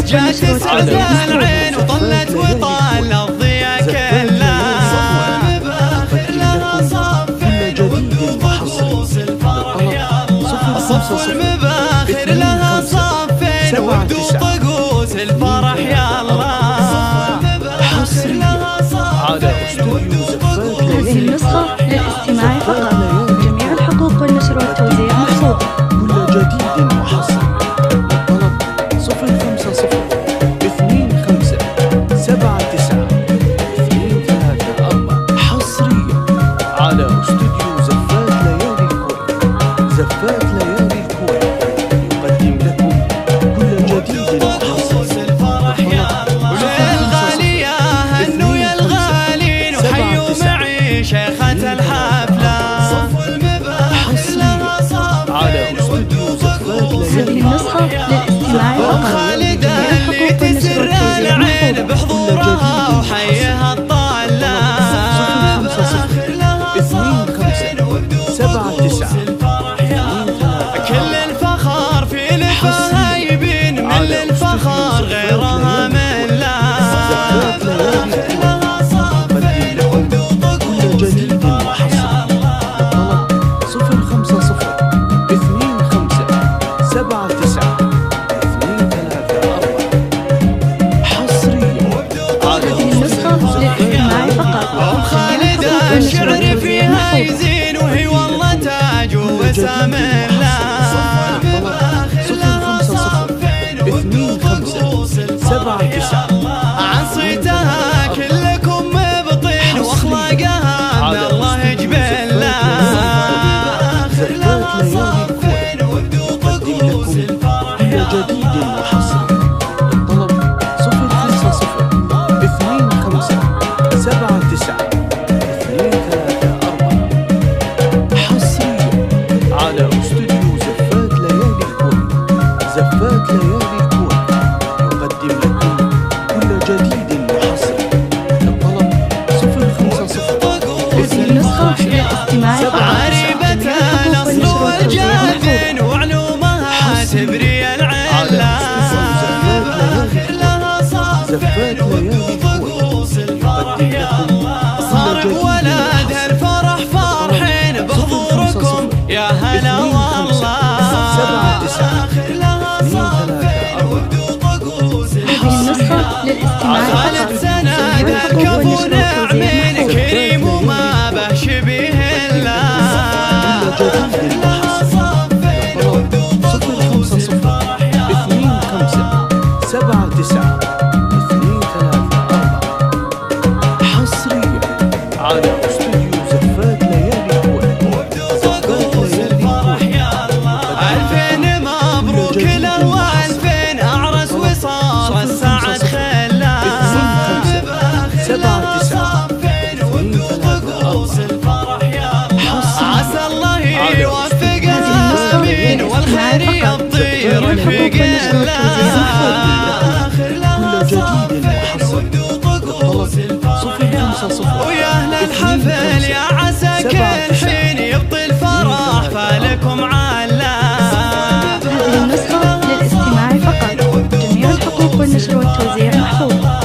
جات تسعد العين وطلت وطال الضياء كلها مباخر لها صفين وبدو طقوس الفرح يا الله صف المباخر لها صفين وبدو طقوس الفرح يا الله مباخر لها صفين وبدو طقوس هذه النسخة للاستماع فقط. جميع الحقوق والنشر والتوزيع محفوظة. كل جديد محصل. طلب 050 25 79 234 حصريا على استوديو زفات ليالي الكويت. زفات ليالي الكويت يقدم لكم كل جديد محصل. الفرح يا الله وللغالي يا هنو يا الغالين وحيوا معي شيخة الحفلة صف المباخر لها صفين وبدو طقوس هذه النسخة للاستماع فقط. خالد اللي تسر العين بحضورها وحيها الطالة مباخر لها صفين وبدو طقوس الفرح يا الله كل الفخر في الفهايبين من الفخر غيرها من لا مباخر لها صفين وبدو طقوس الفرح يا الله طلب 050 25 79 234 حصريا هذه النسخة للاستماع فقط. خالد الشعر فيها يزين وهي والله تاج وسام الله مباخر لها صفين وبدو طقوس الفرح يا الله عن صيتها كلكم مبطين واخلاقها من الله جبلها مباخر لها صفين وبدو طقوس الفرح يا جديد محصل. الطلب 050 25 79 234 حصريا على استوديو زفات ليالي الكويت. زفات ليالي الكويت يقدم لكم كل جديد محصل. الطلب 050 هذه النسخة للاستماع فقط. عريبة الأصل والجاذب وعلومها تبري العلة مباخر لها صفين وبدو طقوس الفرح يا الله صار بولادها الفرح فرحين بحضوركم يا هلا والله مباخر لها صفين وبدو طقوس هذه النسخة للاستماع خالد فقط. سنادها كفو نعمين كريم وما به شبيه الله مباخر لها صفين وبدو طقوس الفرح يا الله 79 234 حصريا على استوديو زفات ليالي الكويت. وبدو طقوس الفرح يا الله ألفين مبروك له وألفين أعرس وصار السعد خلا مباخر لها صفين وبدو طقوس الفرح يا الله عسى الله يوفق آمين والخير يطير في قله مباخر لها صفين وبدو طقوس الفرح ويا أهل الحفل يا عسى كل حين يبطي الفرح فالكم علا هذه النسخة للاستماع فقط. جميع الحقوق والنشر والتوزيع محفوظة.